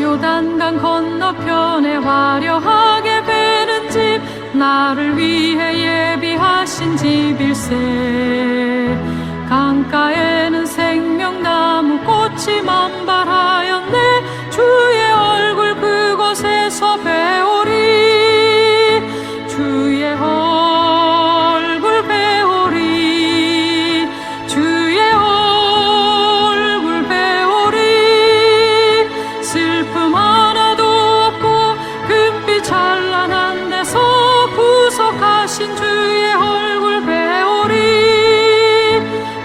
요단강 건너편에 화려하게 베는 집, 나를 위해 예비하신 집일세. 강가에는 생명나무 꽃이 만발하였네. 주의 얼굴 그곳에서 배우리. 주의 얼굴 배우리. 주의 얼굴 배우리. 슬픔 하나도 없고 금빛 찬란한 데서 구속하신 주의 얼굴 배우리.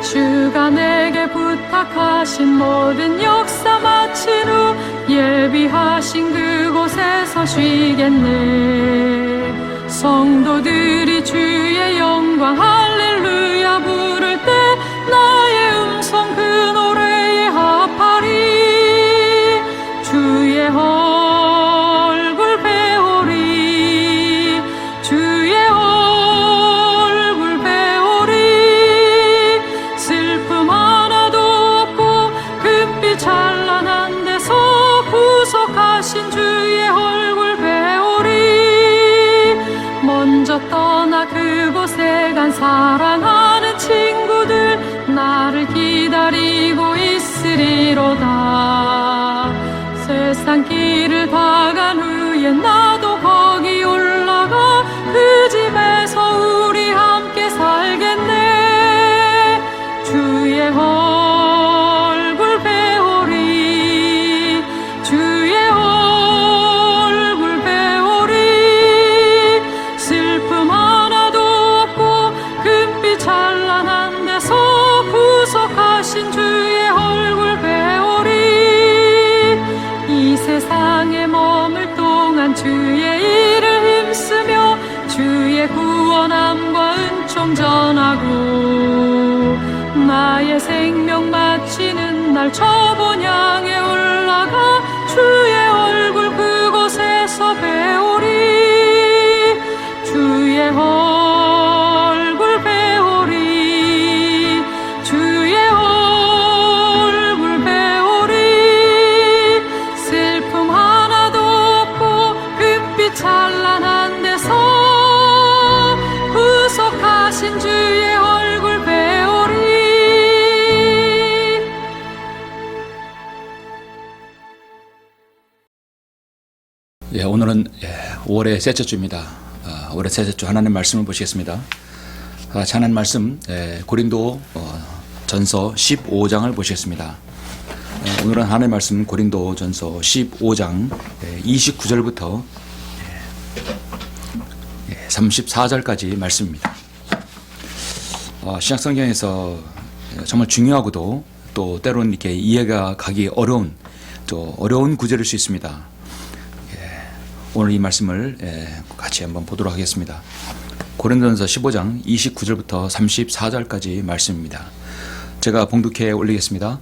주가 내게 부탁하신 모든 역사 마친 후 예비하신 그곳에서 쉬겠네. 성도들이 주의 영광 할렐루야 부를 때 나의 음성 그 노래에 합하리. 주의 얼굴 배우리. 주의 얼굴 배우리. 슬픔 하나도 없고 금빛 찬란한 데서 구속하신 주의 얼굴 배우리. 먼저 떠나 그곳에 간 사랑하는 친구들, 나를 기다리고 있으리로다. 세상 길을 다 간 후에 나도 거기 올라가 그 집에서 우리 함께 살겠네. 주의 얼굴 배우리. 주의 얼굴 배우리. 슬픔 하나도 없고 금빛 찬란한 데서 구속하신 주의 얼굴 배우리. 이 세상에 머물 동안 주의 일을 힘쓰며 주의 구원함과 은총 전하고, 나의 생명 마치는 날 저 본향에 올라가 주의 얼굴 그곳에서 배우리. 주의 얼굴 배우리. 주의 얼굴 배우리. 슬픔 하나도 없고 금빛 찬란한 데서 구속하신 주의 얼굴 배우리. 예, 오늘은 5월의 셋째 주입니다. 5월의 셋째 주 하나님 말씀을 보시겠습니다. 하나님 말씀 고린도 전서 15장을 보시겠습니다. 오늘은 하나님 말씀 고린도 전서 15장 29절부터 34절까지 말씀입니다. 신약성경에서 정말 중요하고도 또 때로는 이렇게 이해가 가기 어려운 구절일 수 있습니다. 오늘 이 말씀을 같이 한번 보도록 하겠습니다. 고린도전서 15장 29절부터 34절까지 말씀입니다. 제가 봉독해 올리겠습니다.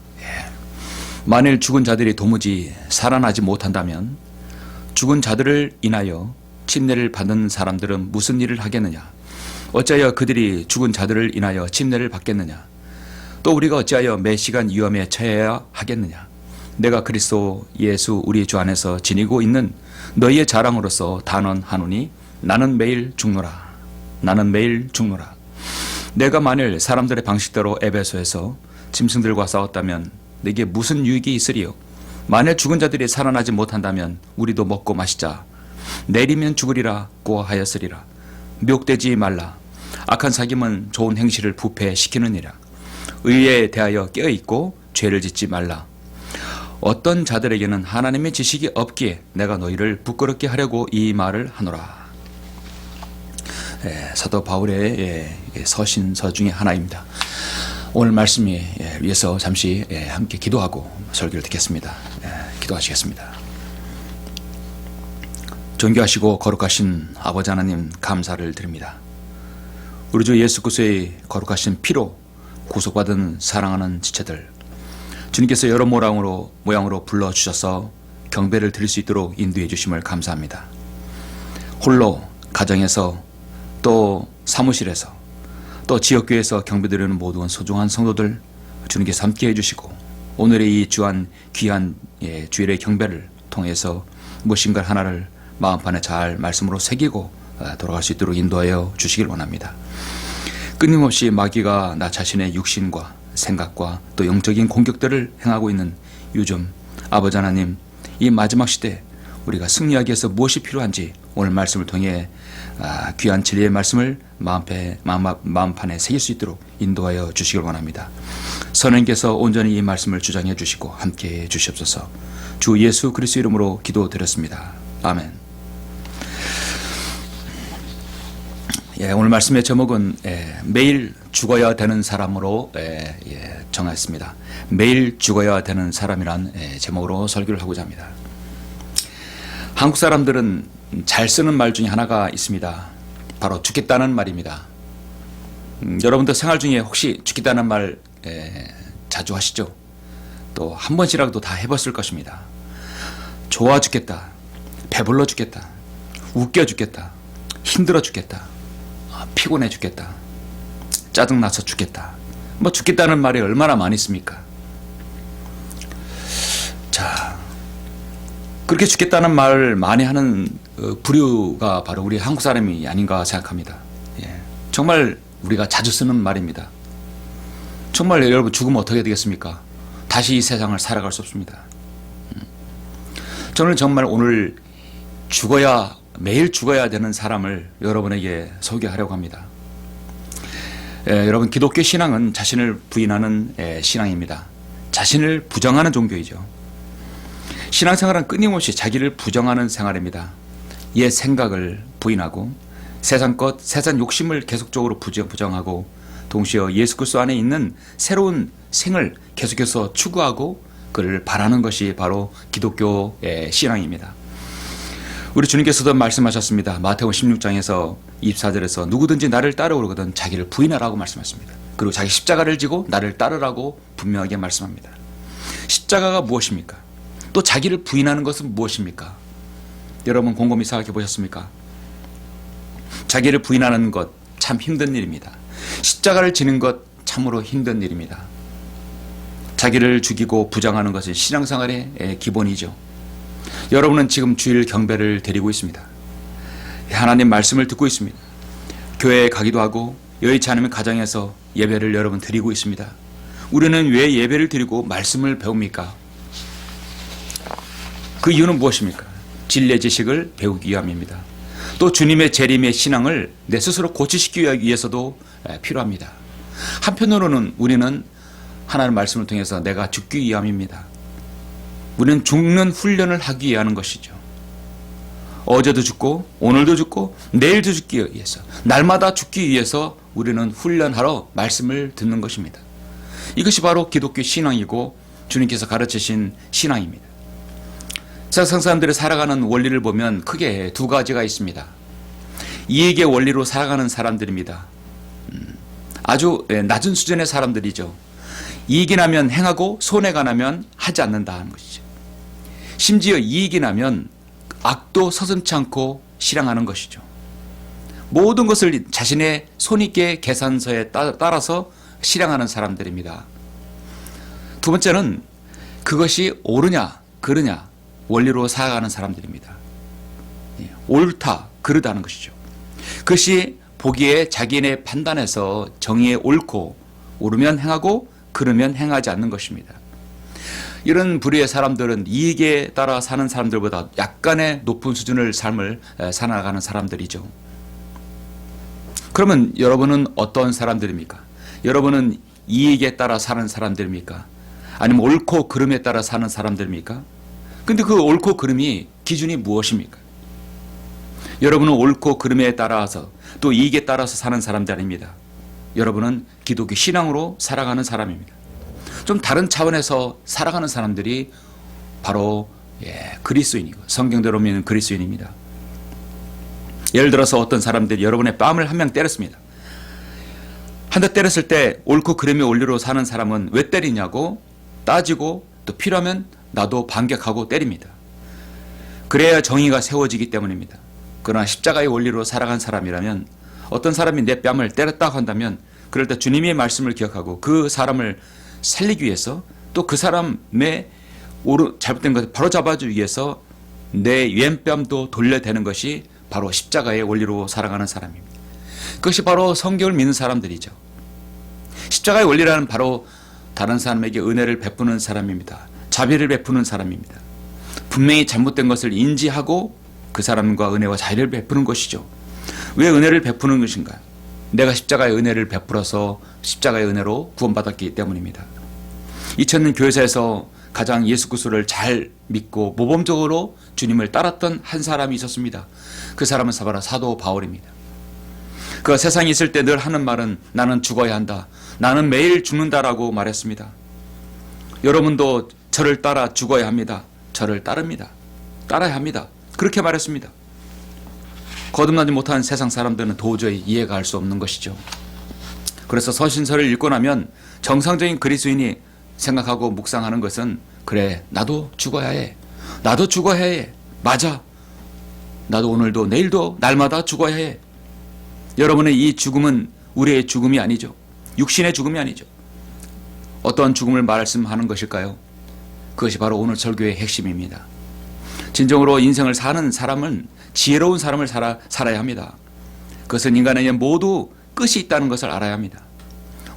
만일 죽은 자들이 도무지 살아나지 못한다면 죽은 자들을 인하여 침례를 받는 사람들은 무슨 일을 하겠느냐? 어찌하여 그들이 죽은 자들을 인하여 침례를 받겠느냐? 또 우리가 어찌하여 매 시간 위험에 처해야 하겠느냐? 내가 그리스도 예수 우리 주 안에서 지니고 있는 너희의 자랑으로서 단언하노니 나는 매일 죽노라. 나는 매일 죽노라. 내가 만일 사람들의 방식대로 에베소에서 짐승들과 싸웠다면 내게 무슨 유익이 있으리요? 만일 죽은 자들이 살아나지 못한다면 우리도 먹고 마시자. 내리면 죽으리라고 하였으리라. 묘되지 말라. 악한 사귐은 좋은 행실을 부패시키느니라. 의에 대하여 깨어있고 죄를 짓지 말라. 어떤 자들에게는 하나님의 지식이 없기에 내가 너희를 부끄럽게 하려고 이 말을 하노라. 사도 바울의 서신서 중에 하나입니다. 오늘 말씀이 위해서 잠시 함께 기도하고 설교를 듣겠습니다. 기도하시겠습니다. 존귀하시고 거룩하신 아버지 하나님, 감사를 드립니다. 우리 주 예수 그리스도의 거룩하신 피로 구속받은 사랑하는 지체들, 주님께서 여러 모양으로 불러주셔서 경배를 드릴 수 있도록 인도해 주심을 감사합니다. 홀로 가정에서 또 사무실에서 또 지역교회에서 경배드리는 모든 소중한 성도들 주님께서 함께 해주시고 오늘의 이 귀한 주일의 경배를 통해서 무엇인가 하나를 마음판에 잘 말씀으로 새기고 돌아갈 수 있도록 인도하여 주시길 원합니다. 끊임없이 마귀가 나 자신의 육신과 생각과 또 영적인 공격들을 행하고 있는 요즘 아버지 하나님, 이 마지막 시대 우리가 승리하기 위해서 무엇이 필요한지 오늘 말씀을 통해 귀한 진리의 말씀을 마음판에 새길 수 있도록 인도하여 주시길 원합니다. 선생님께서 온전히 이 말씀을 주장해 주시고 함께해 주시옵소서. 주 예수 그리스도 이름으로 기도드렸습니다. 아멘. 오늘 말씀의 제목은 매일 죽어야 되는 사람으로 정했습니다. 매일 죽어야 되는 사람이란 제목으로 설교를 하고자 합니다. 한국 사람들은 잘 쓰는 말 중에 하나가 있습니다. 바로 죽겠다는 말입니다. 여러분도 생활 중에 혹시 죽겠다는 말 자주 하시죠? 또 한 번씩이라도 다 해봤을 것입니다. 좋아 죽겠다, 배불러 죽겠다, 웃겨 죽겠다, 힘들어 죽겠다, 피곤해 죽겠다, 짜증나서 죽겠다. 뭐 죽겠다는 말이 얼마나 많이 있습니까? 자, 그렇게 죽겠다는 말 많이 하는 부류가 바로 우리 한국 사람이 아닌가 생각합니다. 정말 우리가 자주 쓰는 말입니다. 정말 여러분 죽으면 어떻게 되겠습니까? 다시 이 세상을 살아갈 수 없습니다. 저는 정말 오늘 매일 죽어야 되는 사람을 여러분에게 소개하려고 합니다. 여러분, 기독교 신앙은 자신을 부인하는 신앙입니다. 자신을 부정하는 종교이죠. 신앙생활은 끊임없이 자기를 부정하는 생활입니다. 옛 생각을 부인하고 세상 것, 세상 욕심을 계속적으로 부정하고 동시에 예수 그리스도 안에 있는 새로운 생을 계속해서 추구하고 그를 바라는 것이 바로 기독교의 신앙입니다. 우리 주님께서도 말씀하셨습니다. 마태복음 16장에서 24절에서 누구든지 나를 따르거든 자기를 부인하라고 말씀하십니다. 그리고 자기 십자가를 지고 나를 따르라고 분명하게 말씀합니다. 십자가가 무엇입니까? 또 자기를 부인하는 것은 무엇입니까? 여러분 곰곰이 생각해 보셨습니까? 자기를 부인하는 것 참 힘든 일입니다. 십자가를 지는 것 참으로 힘든 일입니다. 자기를 죽이고 부정하는 것은 신앙생활의 기본이죠. 여러분은 지금 주일 경배를 드리고 있습니다. 하나님 말씀을 듣고 있습니다. 교회에 가기도 하고 여의치 않으면 가정에서 예배를 여러분 드리고 있습니다. 우리는 왜 예배를 드리고 말씀을 배웁니까? 그 이유는 무엇입니까? 진리의 지식을 배우기 위함입니다. 또 주님의 재림의 신앙을 내 스스로 고치시키기 위해서도 필요합니다. 한편으로는 우리는 하나님의 말씀을 통해서 내가 죽기 위함입니다. 우리는 죽는 훈련을 하기 위한 것이죠. 어제도 죽고 오늘도 죽고 내일도 죽기 위해서 날마다 죽기 위해서 우리는 훈련하러 말씀을 듣는 것입니다. 이것이 바로 기독교 신앙이고 주님께서 가르치신 신앙입니다. 세상 사람들이 살아가는 원리를 보면 크게 두 가지가 있습니다. 이익의 원리로 살아가는 사람들입니다. 아주 낮은 수준의 사람들이죠. 이익이 나면 행하고 손해가 나면 하지 않는다는 것이죠. 심지어 이익이 나면 악도 서슴지 않고 실행하는 것이죠. 모든 것을 자신의 손익계 계산서에 따라서 실행하는 사람들입니다. 두 번째는 그것이 옳으냐 그르냐 원리로 살아가는 사람들입니다. 옳다 그르다는 것이죠. 그것이 보기에 자기네 판단에서 정의에 옳고 옳으면 행하고 그르면 행하지 않는 것입니다. 이런 부류의 사람들은 이익에 따라 사는 사람들보다 약간의 높은 수준의 삶을 살아가는 사람들이죠. 그러면 여러분은 어떤 사람들입니까? 여러분은 이익에 따라 사는 사람들입니까? 아니면 옳고 그름에 따라 사는 사람들입니까? 근데 그 옳고 그름이 기준이 무엇입니까? 여러분은 옳고 그름에 따라서 또 이익에 따라서 사는 사람들 아닙니다. 여러분은 기독교 신앙으로 살아가는 사람입니다. 좀 다른 차원에서 살아가는 사람들이 바로 그리스도인이고 성경대로 믿는 그리스도인입니다. 예를 들어서 어떤 사람들이 여러분의 뺨을 한 명 때렸습니다. 한 대 때렸을 때 옳고 그름의 원리로 사는 사람은 왜 때리냐고 따지고 또 필요하면 나도 반격하고 때립니다. 그래야 정의가 세워지기 때문입니다. 그러나 십자가의 원리로 살아간 사람이라면 어떤 사람이 내 뺨을 때렸다고 한다면 그럴 때 주님의 말씀을 기억하고 그 사람을 살리기 위해서 또 그 사람의 잘못된 것을 바로 잡아주기 위해서 내 왼뺨도 돌려대는 것이 바로 십자가의 원리로 살아가는 사람입니다. 그것이 바로 성경을 믿는 사람들이죠. 십자가의 원리라는 바로 다른 사람에게 은혜를 베푸는 사람입니다. 자비를 베푸는 사람입니다. 분명히 잘못된 것을 인지하고 그 사람과 은혜와 자비를 베푸는 것이죠. 왜 은혜를 베푸는 것인가요? 내가 십자가의 은혜를 베풀어서 십자가의 은혜로 구원받았기 때문입니다. 2000년 교회사에서 가장 예수 그리스도를 잘 믿고 모범적으로 주님을 따랐던 한 사람이 있었습니다. 그 사람은 바로 사도 바울입니다. 그가 세상에 있을 때 늘 하는 말은 나는 죽어야 한다. 나는 매일 죽는다라고 말했습니다. 여러분도 저를 따라 죽어야 합니다. 저를 따릅니다. 따라야 합니다. 그렇게 말했습니다. 거듭나지 못한 세상 사람들은 도저히 이해가 할 수 없는 것이죠. 그래서 서신서를 읽고 나면 정상적인 그리스도인이 생각하고 묵상하는 것은 그래 나도 죽어야 해. 나도 죽어야 해. 맞아. 나도 오늘도 내일도 날마다 죽어야 해. 여러분의 이 죽음은 우리의 죽음이 아니죠. 육신의 죽음이 아니죠. 어떤 죽음을 말씀하는 것일까요? 그것이 바로 오늘 설교의 핵심입니다. 진정으로 인생을 사는 사람은 지혜로운 삶을 살아야 합니다. 그것은 인간에게 모두 끝이 있다는 것을 알아야 합니다.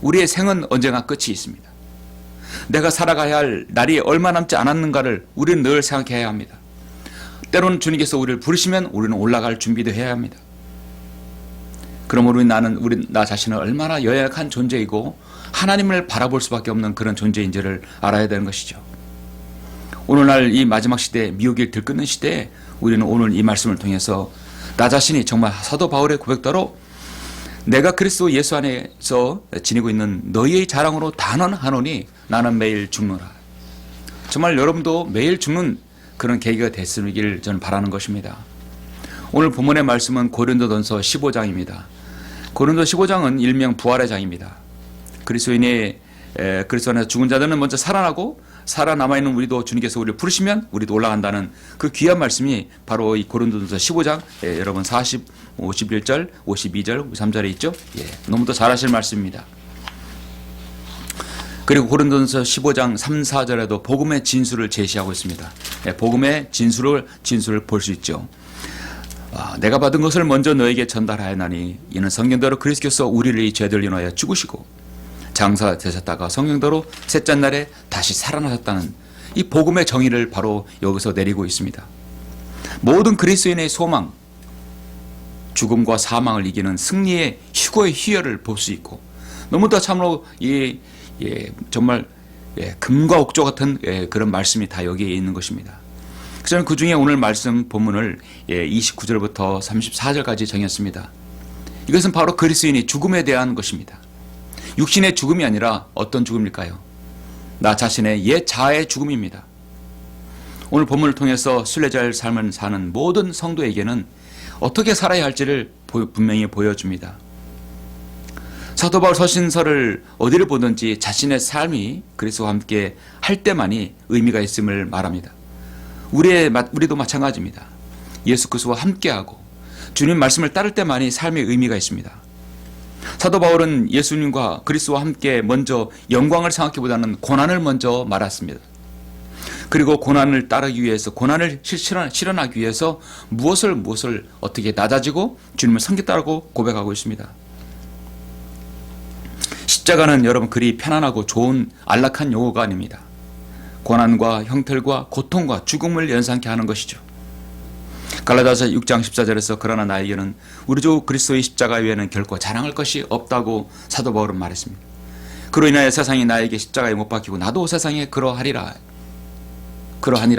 우리의 생은 언젠가 끝이 있습니다. 내가 살아가야 할 날이 얼마 남지 않았는가를 우리는 늘 생각해야 합니다. 때로는 주님께서 우리를 부르시면 우리는 올라갈 준비도 해야 합니다. 그러므로 나 자신은 얼마나 연약한 존재이고 하나님을 바라볼 수밖에 없는 그런 존재인지를 알아야 되는 것이죠. 오늘날 이 마지막 시대, 미혹을 들끓는 시대에 우리는 오늘 이 말씀을 통해서 나 자신이 정말 사도 바울의 고백대로 내가 그리스도 예수 안에서 지니고 있는 너희의 자랑으로 단언하노니 나는 매일 죽노라. 정말 여러분도 매일 죽는 그런 계기가 됐으길 저는 바라는 것입니다. 오늘 본문의 말씀은 고린도전서 15장입니다. 고린도 15장은 일명 부활의 장입니다. 그리스도 안에서 죽은 자들은 먼저 살아나고 살아남아있는 우리도 주님께서 우리를 부르시면 우리도 올라간다는 그 귀한 말씀이 바로 이 고린도전서 15장 여러분 51절, 52절, 53절에 있죠. 너무도 잘 아실 말씀입니다. 그리고 고린도전서 15장 3, 4절에도 복음의 진수를 제시하고 있습니다. 복음의 진수를 볼 수 있죠. 내가 받은 것을 먼저 너에게 전달하였나니 이는 성경대로 그리스도께서 우리를 이 죄들 인하여 죽으시고 장사되셨다가 성경대로 셋째 날에 다시 살아나셨다는 이 복음의 정의를 바로 여기서 내리고 있습니다. 모든 그리스도인의 소망, 죽음과 사망을 이기는 승리의 휴거의 희열을 볼 수 있고 너무도 참으로 정말 금과 옥조 같은 그런 말씀이 다 여기에 있는 것입니다. 저는 그 중에 오늘 말씀 본문을 29절부터 34절까지 정했습니다. 이것은 바로 그리스도인이 죽음에 대한 것입니다. 육신의 죽음이 아니라 어떤 죽음일까요? 나 자신의 옛 자아의 죽음입니다. 오늘 본문을 통해서 순례자의 삶을 사는 모든 성도에게는 어떻게 살아야 할지를 분명히 보여줍니다. 사도 바울 서신서를 어디를 보든지 자신의 삶이 그리스도와 함께 할 때만이 의미가 있음을 말합니다. 우리도 마찬가지입니다. 예수 그리스도와 함께하고 주님 말씀을 따를 때만이 삶의 의미가 있습니다. 사도 바울은 예수님과 그리스도와 함께 먼저 영광을 생각하기보다는 고난을 먼저 말했습니다. 그리고 고난을 따르기 위해서 고난을 실현하기 위해서 무엇을 어떻게 낮아지고 주님을 섬겼다고 고백하고 있습니다. 십자가는 여러분 그리 편안하고 좋은 안락한 용어가 아닙니다. 고난과 형틀과 고통과 죽음을 연상케 하는 것이죠. 갈라디아서 6장 14절에서 그러나 나에게는 우리 주 그리스도의 십자가 외에는 결코 자랑할 것이 없다고 사도 바울은 말했습니다. 그로 인하여 세상이 나에게 십자가에 못 박히고 나도 세상에 그러하니라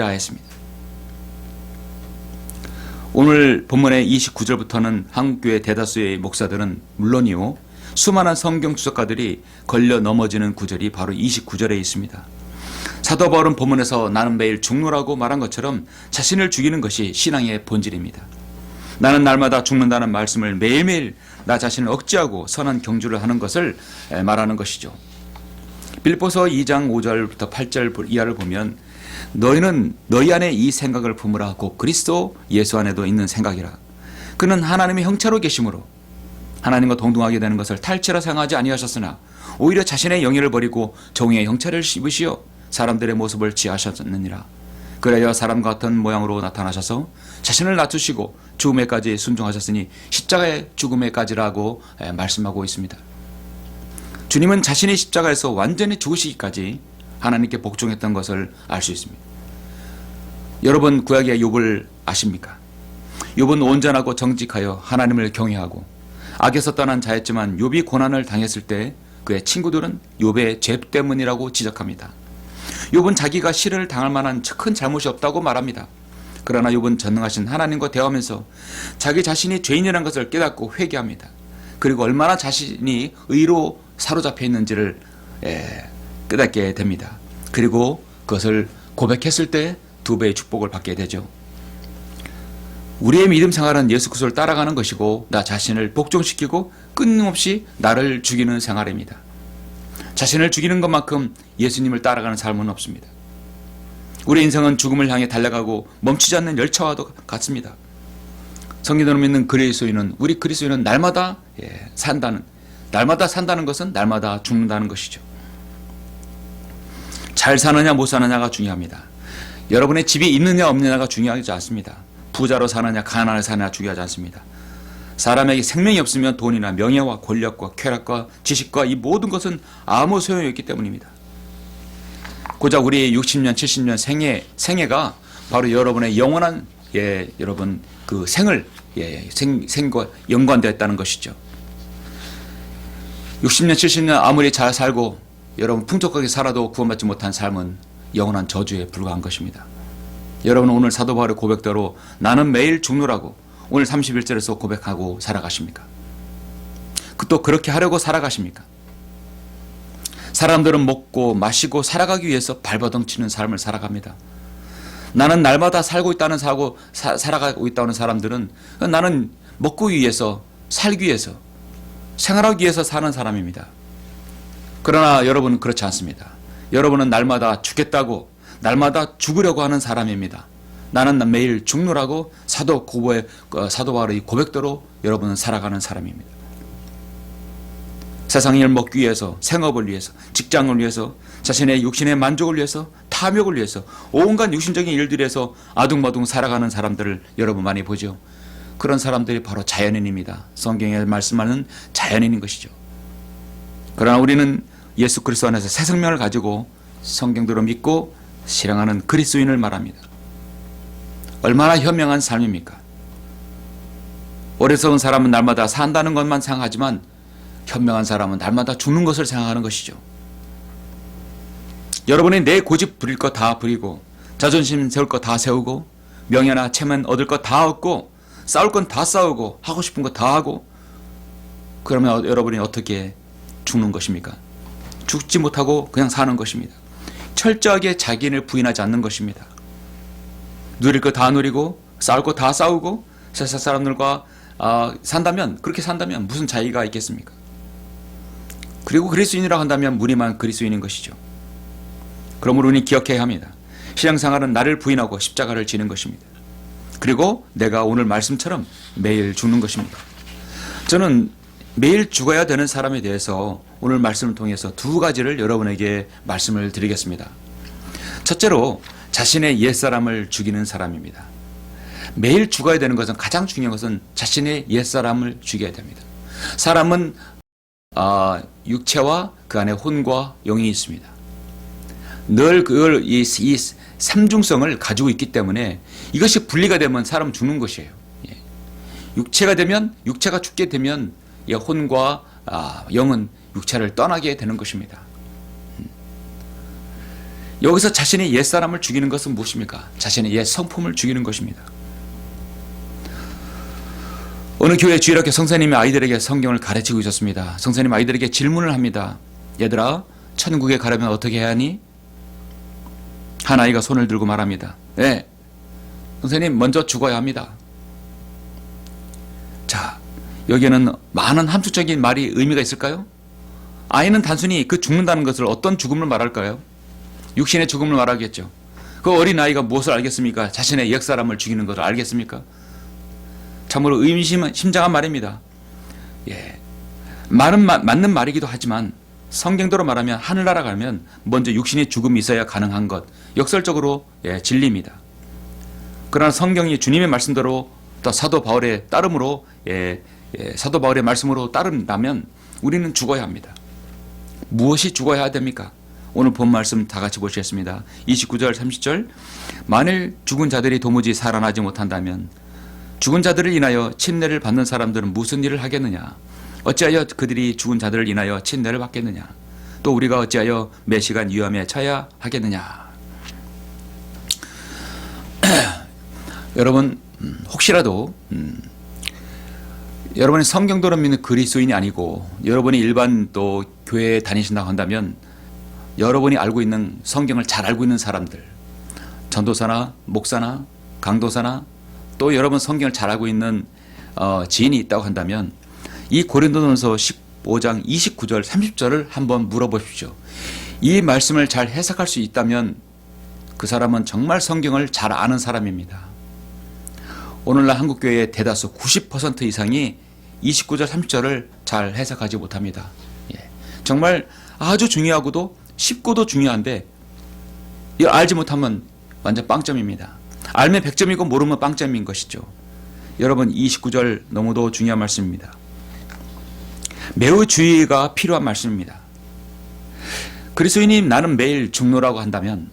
했습니다. 오늘 본문의 29절부터는 한국교회 대다수의 목사들은 물론이요 수많은 성경 주석가들이 걸려 넘어지는 구절이 바로 29절에 있습니다. 사도 바울은 본문에서 나는 매일 죽노라고 말한 것처럼 자신을 죽이는 것이 신앙의 본질입니다. 나는 날마다 죽는다는 말씀을 매일매일 나 자신을 억제하고 선한 경주를 하는 것을 말하는 것이죠. 빌립보서 2장 5절부터 8절 이하를 보면 너희는 너희 안에 이 생각을 품으라 곧 그리스도 예수 안에도 있는 생각이라. 그는 하나님의 형체로 계심으로 하나님과 동등하게 되는 것을 탈취라 생각하지 아니하셨으나 오히려 자신의 영예를 버리고 종의 형체를 입으시어 사람들의 모습을 취하셨느니라. 그래야 사람과 같은 모양으로 나타나셔서 자신을 낮추시고 죽음에까지 순종하셨으니 십자가의 죽음에까지라고 말씀하고 있습니다. 주님은 자신이 십자가에서 완전히 죽으시기까지 하나님께 복종했던 것을 알 수 있습니다. 여러분 구약의 욥을 아십니까? 욥은 온전하고 정직하여 하나님을 경외하고 악에서 떠난 자였지만 욥이 고난을 당했을 때 그의 친구들은 욥의 죄 때문이라고 지적합니다. 욥은 자기가 시련을 당할 만한 큰 잘못이 없다고 말합니다. 그러나 욥은 전능하신 하나님과 대화하면서 자기 자신이 죄인이라는 것을 깨닫고 회개합니다. 그리고 얼마나 자신이 의로 사로잡혀 있는지를 깨닫게 됩니다. 그리고 그것을 고백했을 때 2배의 축복을 받게 되죠. 우리의 믿음 생활은 예수 그리스도를 따라가는 것이고 나 자신을 복종시키고 끊임없이 나를 죽이는 생활입니다. 자신을 죽이는 것만큼 예수님을 따라가는 삶은 없습니다. 우리 인생은 죽음을 향해 달려가고 멈추지 않는 열차와도 같습니다. 성경대로 믿는 그리스도인은 우리 그리스도인은 날마다 산다는 것은 날마다 죽는다는 것이죠. 잘 사느냐 못 사느냐가 중요합니다. 여러분의 집이 있느냐 없느냐가 중요하지 않습니다. 부자로 사느냐 가난하게 사느냐 중요하지 않습니다. 사람에게 생명이 없으면 돈이나 명예와 권력과 쾌락과 지식과 이 모든 것은 아무 소용이 없기 때문입니다. 고작 우리 60년 70년 생애가 바로 여러분의 영원한 여러분 그 생과 연관되어 있다는 것이죠. 60년 70년 아무리 잘 살고 여러분 풍족하게 살아도 구원받지 못한 삶은 영원한 저주에 불과한 것입니다. 여러분 오늘 사도 바울의 고백대로 나는 매일 죽노라고 오늘 31절에서 고백하고 살아가십니까? 또 그렇게 하려고 살아가십니까? 사람들은 먹고 마시고 살아가기 위해서 발버둥치는 삶을 살아갑니다. 나는 날마다 살고 살아가고 있다는 사람들은 나는 먹고 위해서 살기 위해서 생활하기 위해서 사는 사람입니다. 그러나 여러분은 그렇지 않습니다. 여러분은 날마다 죽겠다고 날마다 죽으려고 하는 사람입니다. 나는 매일 죽노라고 사도 바울의 고백대로 여러분은 살아가는 사람입니다. 세상의 일 먹기 위해서, 생업을 위해서, 직장을 위해서, 자신의 육신의 만족을 위해서, 탐욕을 위해서, 온갖 육신적인 일들에서 아둥바둥 살아가는 사람들을 여러분 많이 보죠. 그런 사람들이 바로 자연인입니다. 성경에 말씀하는 자연인인 것이죠. 그러나 우리는 예수 그리스도 안에서 새 생명을 가지고 성경대로 믿고 실행하는 그리스도인을 말합니다. 얼마나 현명한 삶입니까? 어리석은 사람은 날마다 산다는 것만 생각하지만 현명한 사람은 날마다 죽는 것을 생각하는 것이죠. 여러분이 내 고집 부릴 것 다 부리고 자존심 세울 것 다 세우고 명예나 체면 얻을 것 다 얻고 싸울 건 다 싸우고 하고 싶은 거 다 하고 그러면 여러분이 어떻게 죽는 것입니까? 죽지 못하고 그냥 사는 것입니다. 철저하게 자기를 부인하지 않는 것입니다. 누릴 거 다 누리고 싸울 거 다 싸우고 세상 사람들과 그렇게 산다면 무슨 자유가 있겠습니까? 그리고 그리스도인이라고 한다면 무리만 그리스도인인 것이죠. 그러므로 우리는 기억해야 합니다. 신앙생활은 나를 부인하고 십자가를 지는 것입니다. 그리고 내가 오늘 말씀처럼 매일 죽는 것입니다. 저는 매일 죽어야 되는 사람에 대해서 오늘 말씀을 통해서 2가지를 여러분에게 말씀을 드리겠습니다. 첫째로 자신의 옛사람을 죽이는 사람입니다. 매일 죽어야 되는 것은 가장 중요한 것은 자신의 옛사람을 죽여야 됩니다. 사람은 육체와 그 안에 혼과 영이 있습니다. 늘 이 삼중성을 가지고 있기 때문에 이것이 분리가 되면 사람 죽는 것이에요. 육체가 죽게 되면 혼과 영은 육체를 떠나게 되는 것입니다. 여기서 자신의 옛사람을 죽이는 것은 무엇입니까? 자신의 옛 성품을 죽이는 것입니다. 어느 교회 주일학교 성사님이 아이들에게 성경을 가르치고 있었습니다. 성사님 아이들에게 질문을 합니다. 얘들아, 천국에 가려면 어떻게 해야 하니? 한 아이가 손을 들고 말합니다. 네, 선생님 먼저 죽어야 합니다. 자, 여기에는 많은 함축적인 말이 의미가 있을까요? 아이는 단순히 그 죽는다는 것을 어떤 죽음을 말할까요? 육신의 죽음을 말하겠죠. 그 어린아이가 무엇을 알겠습니까? 자신의 옛사람을 죽이는 것을 알겠습니까? 참으로 의심장한 말입니다. 맞는 말이기도 하지만 성경대로 말하면 하늘나라 가면 먼저 육신의 죽음이 있어야 가능한 것, 역설적으로 진리입니다. 그러나 성경이 주님의 말씀대로 또 사도 바울의 따름으로 사도 바울의 말씀으로 따른다면 우리는 죽어야 합니다. 무엇이 죽어야 됩니까? 오늘 본 말씀 다 같이 보시겠습니다. 29절 30절 만일 죽은 자들이 도무지 살아나지 못한다면 죽은 자들을 인하여 침례를 받는 사람들은 무슨 일을 하겠느냐? 어찌하여 그들이 죽은 자들을 인하여 침례를 받겠느냐? 또 우리가 어찌하여 매 시간 위험에 처해야 하겠느냐? 여러분 혹시라도 여러분이 성경대로 믿는 그리스도인이 아니고 여러분이 일반 또 교회에 다니신다고 한다면 여러분이 알고 있는 성경을 잘 알고 있는 사람들, 전도사나 목사나 강도사나 또 여러분 성경을 잘 알고 있는 지인이 있다고 한다면 이 고린도전서 15장 29절 30절을 한번 물어보십시오. 이 말씀을 잘 해석할 수 있다면 그 사람은 정말 성경을 잘 아는 사람입니다. 오늘날 한국교회의 대다수 90% 이상이 29절 30절을 잘 해석하지 못합니다. 정말 아주 중요하고도 쉽고도 중요한데 이걸 알지 못하면 완전 빵점입니다. 알면 100점이고 모르면 빵점인 것이죠. 여러분 29절 너무도 중요한 말씀입니다. 매우 주의가 필요한 말씀입니다. 그리스도인이 나는 매일 죽노라고 한다면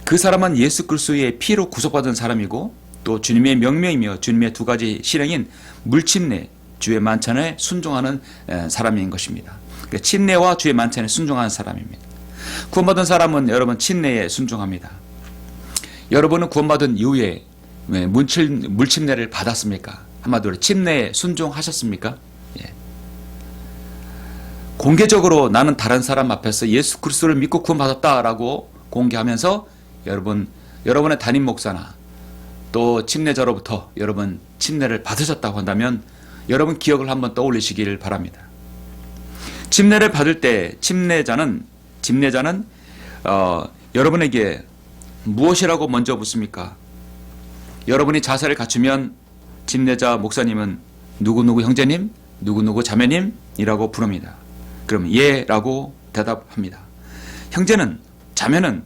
그 사람은 예수 그리스도의 피로 구속받은 사람이고 또 주님의 명령이며 주님의 두 가지 실행인 물침례, 주의 만찬에 순종하는 사람인 것입니다. 침례와 주의 만찬에 순종하는 사람입니다. 구원받은 사람은 여러분 침례에 순종합니다. 여러분은 구원받은 이후에 물침례를 받았습니까? 한마디로 침례에 순종하셨습니까? 공개적으로 나는 다른 사람 앞에서 예수 그리스도를 믿고 구원받았다라고 공개하면서 여러분의 담임 목사나 또 침례자로부터 여러분 침례를 받으셨다고 한다면 여러분 기억을 한번 떠올리시길 바랍니다. 침례를 받을 때 침례자는 여러분에게 무엇이라고 먼저 묻습니까? 여러분이 자세를 갖추면 침례자 목사님은 누구누구 형제님, 누구누구 자매님이라고 부릅니다. 그럼 예라고 대답합니다. 형제는, 자매는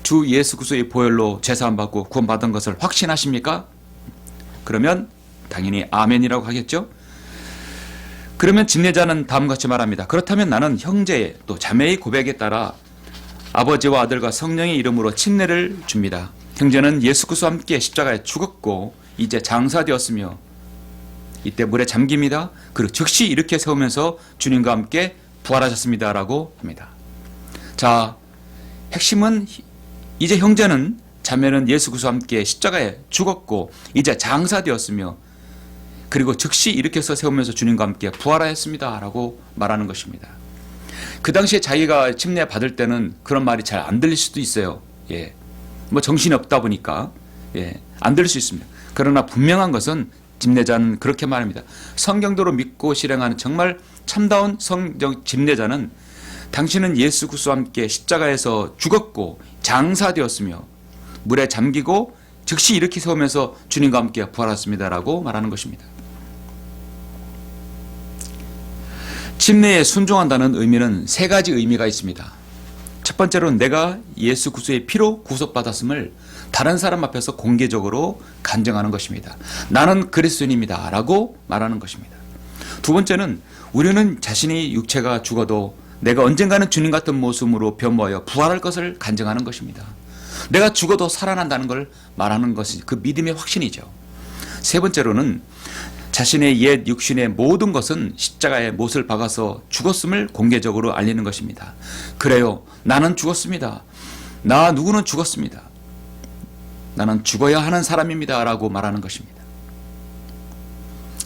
주 예수 그리스도의 보혈로 제사함 받고 구원받은 것을 확신하십니까? 그러면 당연히 아멘이라고 하겠죠. 그러면 침례자는 다음과 같이 말합니다. 그렇다면 나는 형제의 또 자매의 고백에 따라 아버지와 아들과 성령의 이름으로 침례를 줍니다. 형제는 예수 그리스도와 함께 십자가에 죽었고 이제 장사되었으며 이때 물에 잠깁니다. 그리고 즉시 이렇게 세우면서 주님과 함께 부활하셨습니다 라고 합니다. 자, 핵심은 이제 형제는, 자매는 예수 그리스도와 함께 십자가에 죽었고 이제 장사되었으며 그리고 즉시 일으켜서 세우면서 주님과 함께 부활하였습니다 라고 말하는 것입니다. 그 당시에 자기가 침례 받을 때는 그런 말이 잘 안 들릴 수도 있어요. 뭐 정신이 없다 보니까 안 들릴 수 있습니다. 그러나 분명한 것은 침례자는 그렇게 말합니다. 성경대로 믿고 실행하는 정말 참다운 성경 침례자는 당신은 예수 그리스도와 함께 십자가에서 죽었고 장사되었으며 물에 잠기고 즉시 일으키 세우면서 주님과 함께 부활했습니다라고 말하는 것입니다. 침례에 순종한다는 의미는 세 가지 의미가 있습니다. 첫 번째로는 내가 예수 그리스도의 피로 구속받았음을 다른 사람 앞에서 공개적으로 간증하는 것입니다. 나는 그리스도인입니다 라고 말하는 것입니다. 두 번째는 우리는 자신이 육체가 죽어도 내가 언젠가는 주님 같은 모습으로 변모하여 부활할 것을 간증하는 것입니다. 내가 죽어도 살아난다는 걸 말하는 것이 그 믿음의 확신이죠. 세 번째로는 자신의 옛 육신의 모든 것은 십자가에 못을 박아서 죽었음을 공개적으로 알리는 것입니다. 그래요, 나는 죽었습니다. 나 누구는 죽었습니다. 나는 죽어야 하는 사람입니다 라고 말하는 것입니다.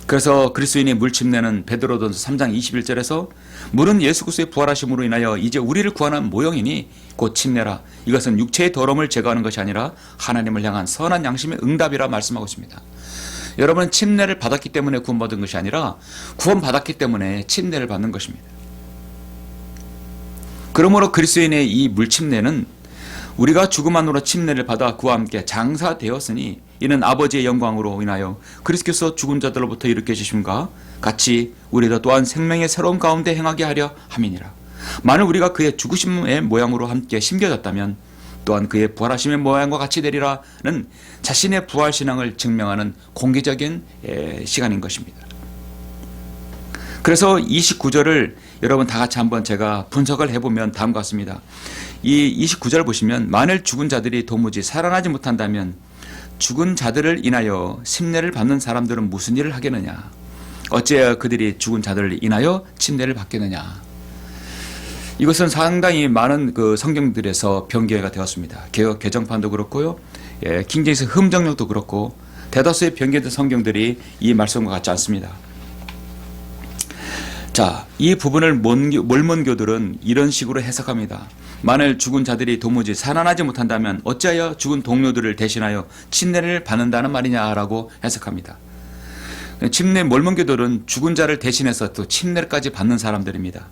그래서 그리스도인의 물침례는 베드로전서 3장 21절에서 물은 예수 그리스도의 부활하심으로 인하여 이제 우리를 구하는 모형이니 곧 침례라. 이것은 육체의 더러움을 제거하는 것이 아니라 하나님을 향한 선한 양심의 응답이라 말씀하고 있습니다. 여러분은 침례를 받았기 때문에 구원받은 것이 아니라 구원받았기 때문에 침례를 받는 것입니다. 그러므로 그리스도인의 이 물침례는 우리가 죽음 안으로 침례를 받아 그와 함께 장사되었으니 이는 아버지의 영광으로 인하여 그리스도께서 죽은 자들로부터 일으켜 주심과 같이 우리도 또한 생명의 새로운 가운데 행하게 하려 함이니라. 만일 우리가 그의 죽으심의 모양으로 함께 심겨졌다면 또한 그의 부활하심의 모양과 같이 되리라는 자신의 부활신앙을 증명하는 공개적인 시간인 것입니다. 그래서 29절을 여러분 다 같이 한번 제가 분석을 해보면 다음과 같습니다. 이 29절 보시면 만일 죽은 자들이 도무지 살아나지 못한다면 죽은 자들을 인하여 침례를 받는 사람들은 무슨 일을 하겠느냐? 어찌하여 그들이 죽은 자들을 인하여 침례를 받겠느냐? 이것은 상당히 많은 그 성경들에서 변개가 되었습니다. 개역 개정판도 그렇고요, 킹제임스 흠정력도 그렇고 대다수의 변개된 성경들이 이 말씀과 같지 않습니다. 자, 이 부분을 몰몬교들은 이런 식으로 해석합니다. 만일 죽은 자들이 도무지 살아나지 못한다면 어찌하여 죽은 동료들을 대신하여 침례를 받는다는 말이냐라고 해석합니다. 몰몬교들은 죽은 자를 대신해서 또 침례까지 받는 사람들입니다.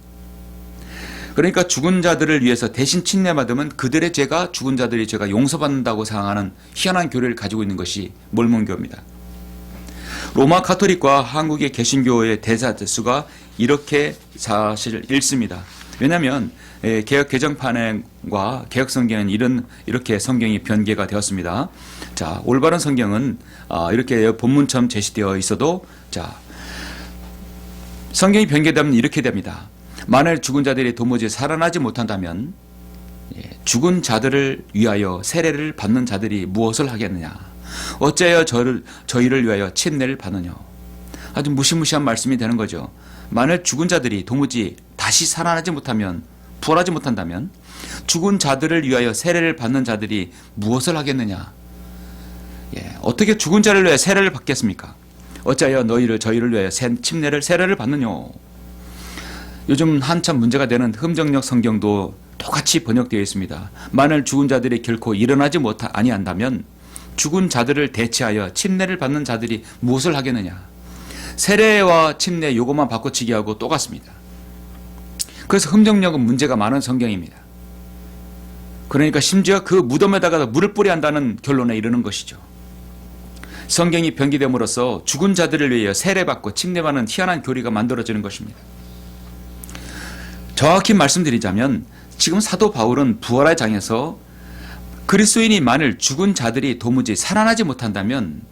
그러니까 죽은 자들을 위해서 대신 침례받으면 그들의 죄가, 죽은 자들의 죄가 용서받는다고 생각하는 희한한 교리를 가지고 있는 것이 몰몬교입니다. 로마 카톨릭과 한국의 개신교의 대다수가 이렇게 사실 읽습니다. 왜냐하면 개역 개정판과 개역 성경은 이렇게 성경이 변개가 되었습니다. 자, 올바른 성경은 이렇게 본문처럼 제시되어 있어도, 자, 성경이 변개되면 이렇게 됩니다. 만일 죽은 자들이 도무지 살아나지 못한다면 죽은 자들을 위하여 세례를 받는 자들이 무엇을 하겠느냐? 어찌하여 저희를 위하여 침례를 받느냐? 아주 무시무시한 말씀이 되는 거죠. 만일 죽은 자들이 도무지 다시 살아나지 못하면, 부활하지 못한다면 죽은 자들을 위하여 세례를 받는 자들이 무엇을 하겠느냐? 어떻게 죽은 자를 위하여 세례를 받겠습니까? 어찌하여 저희를 위하여 세례를 받느냐? 요즘 한참 문제가 되는 흠정력 성경도 똑같이 번역되어 있습니다. 만일 죽은 자들이 결코 일어나지 아니한다면 죽은 자들을 대체하여 침례를 받는 자들이 무엇을 하겠느냐? 세례와 침례 요것만 바꿔치기하고 똑같습니다. 그래서 흠정력은 문제가 많은 성경입니다. 그러니까 심지어 그 무덤에다가 물을 뿌려야 한다는 결론에 이르는 것이죠. 성경이 변기됨으로써 죽은 자들을 위해 세례받고 침례받는 희한한 교리가 만들어지는 것입니다. 정확히 말씀드리자면 지금 사도 바울은 부활의 장에서 그리스도인이 만일 죽은 자들이 도무지 살아나지 못한다면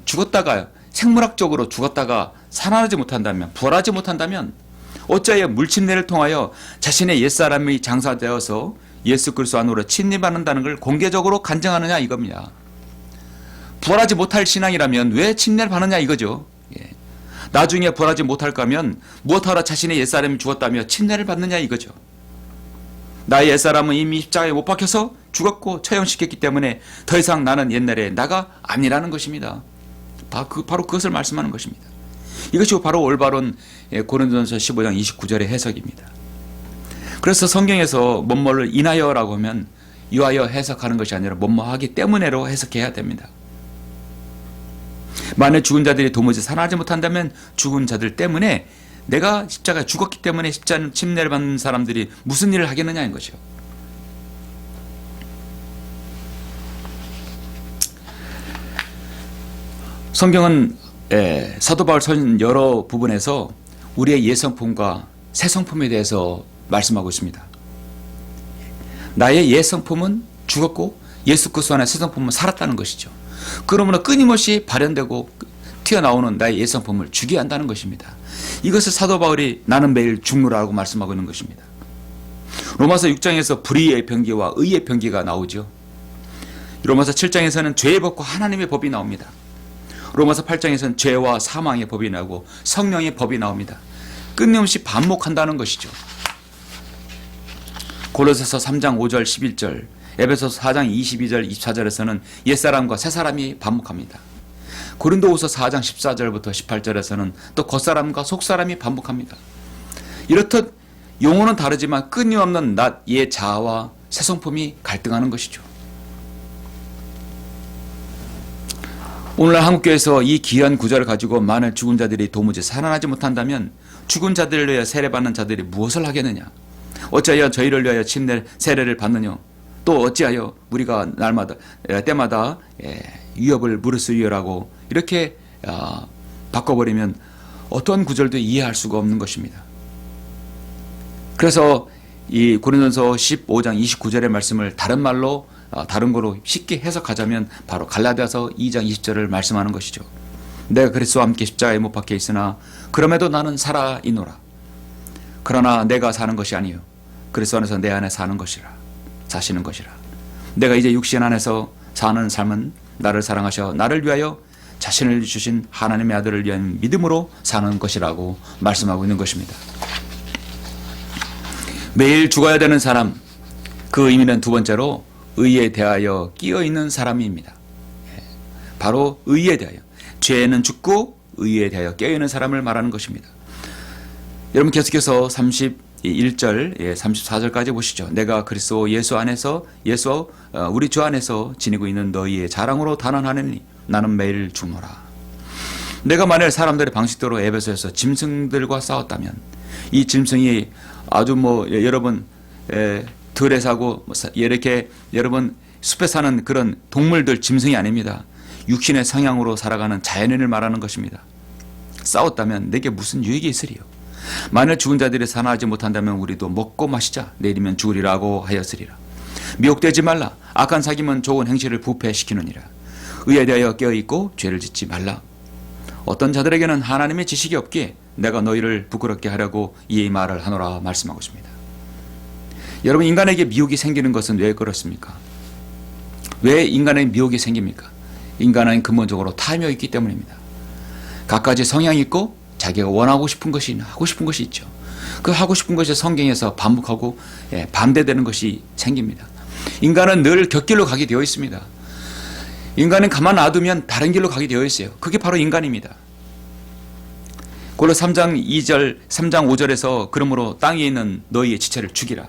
죽었다가 생물학적으로 죽었다가 살아나지 못한다면, 부활하지 못한다면 어찌하여 물침례를 통하여 자신의 옛사람이 장사되어서 예수 그리스도 안으로 침례받는다는 걸 공개적으로 간증하느냐 이겁니다. 부활하지 못할 신앙이라면 왜 침례를 받느냐 이거죠. 나중에 부활하지 못할 거면 무엇하러 자신의 옛사람이 죽었다며 침례를 받느냐 이거죠. 나의 옛사람은 이미 십자가에 못 박혀서 죽었고 처형시켰기 때문에 더 이상 나는 옛날의 나가 아니라는 것입니다. 바로 그것을 말씀하는 것입니다. 이것이 바로 올바른 고린도전서 15장 29절의 해석입니다. 그래서 성경에서 뭐뭐를 인하여라고 하면 이하여 해석하는 것이 아니라 뭐뭐하기 때문에로 해석해야 됩니다. 만일 죽은 자들이 도무지 살아나지 못한다면 죽은 자들 때문에, 내가 십자가에 죽었기 때문에 십자가 침례를 받는 사람들이 무슨 일을 하겠느냐는 것이요. 성경은 사도 바울 선 여러 부분에서 우리의 옛성품과 새성품에 대해서 말씀하고 있습니다. 나의 옛성품은 죽었고 예수 그리스도 안에 새성품은 살았다는 것이죠. 그러므로 끊임없이 발현되고 튀어나오는 나의 옛성품을 죽여야 한다는 것입니다. 이것을 사도 바울이 나는 매일 죽노라고 말씀하고 있는 것입니다. 로마서 6장에서 불의의 병기와 의의 병기가 나오죠. 로마서 7장에서는 죄의 법과 하나님의 법이 나옵니다. 로마서 8장에서는 죄와 사망의 법이 나오고 성령의 법이 나옵니다. 끊임없이 반복한다는 것이죠. 고로새서 3장 5절 11절, 에베소서 4장 22절 24절에서는 옛사람과 새사람이 반복합니다. 고린도후서 4장 14절부터 18절에서는 또 겉사람과 속사람이 반복합니다. 이렇듯 용어는 다르지만 끊임없는 낫, 옛 자아와 새성품이 갈등하는 것이죠. 오늘날 한국교회에서 이 귀한 구절을 가지고 만일 죽은 자들이 도무지 살아나지 못한다면 죽은 자들을 위해 세례받는 자들이 무엇을 하겠느냐? 어찌하여 저희를 위하여 세례를 받느냐? 또 어찌하여 우리가 때마다 위협을 무릅쓰리라고 이렇게 바꿔버리면 어떠한 구절도 이해할 수가 없는 것입니다. 그래서 이 고린도전서 15장 29절의 말씀을 다른 말로 다른 거로 쉽게 해석하자면 바로 갈라디아서 2장 20절을 말씀하는 것이죠. 내가 그리스도와 함께 십자가에 못 박혀 있으나 그럼에도 나는 살아 있노라. 그러나 내가 사는 것이 아니요 그리스도 안에서 내 안에 사는 것이라. 사시는 것이라. 내가 이제 육신 안에서 사는 삶은 나를 사랑하셔 나를 위하여 자신을 주신 하나님의 아들을 위한 믿음으로 사는 것이라고 말씀하고 있는 것입니다. 매일 죽어야 되는 사람, 그 의미는 두 번째로 의에 대하여 끼어있는 사람입니다. 바로 의에 대하여, 죄에는 죽고 의에 대하여 끼어있는 사람을 말하는 것입니다. 여러분 계속해서 31절, 34절까지 보시죠. 내가 그리스도 예수 안에서 우리 주 안에서 지니고 있는 너희의 자랑으로 단언하느니 나는 매일 죽노라. 내가 만일 사람들의 방식대로 에베소에서 짐승들과 싸웠다면 이 짐승이 아주 여러분 들에 사고 이렇게 여러분 숲에 사는 그런 동물들 짐승이 아닙니다. 육신의 성향으로 살아가는 자연인을 말하는 것입니다. 싸웠다면 내게 무슨 유익이 있으리요. 만일 죽은 자들이 살아나지 못한다면 우리도 먹고 마시자 내일이면 죽으리라고 하였으리라. 미혹되지 말라. 악한 사귐은 좋은 행실을 부패시키느니라. 의에 대하여 깨어있고 죄를 짓지 말라. 어떤 자들에게는 하나님의 지식이 없기에 내가 너희를 부끄럽게 하려고 이 말을 하노라 말씀하고 있습니다. 여러분 인간에게 미혹이 생기는 것은 왜 그렇습니까? 왜 인간에게 미혹이 생깁니까? 인간은 근본적으로 탐욕이 있기 때문입니다. 각가지 성향이 있고 자기가 원하고 싶은 것이 하고 싶은 것이 있죠. 그 하고 싶은 것이 성경에서 반복하고 반대되는 것이 생깁니다. 인간은 늘 곁길로 가게 되어 있습니다. 인간은 가만 놔두면 다른 길로 가게 되어 있어요. 그게 바로 인간입니다. 골로새 3장 5절에서 그러므로 땅에 있는 너희의 지체를 죽이라.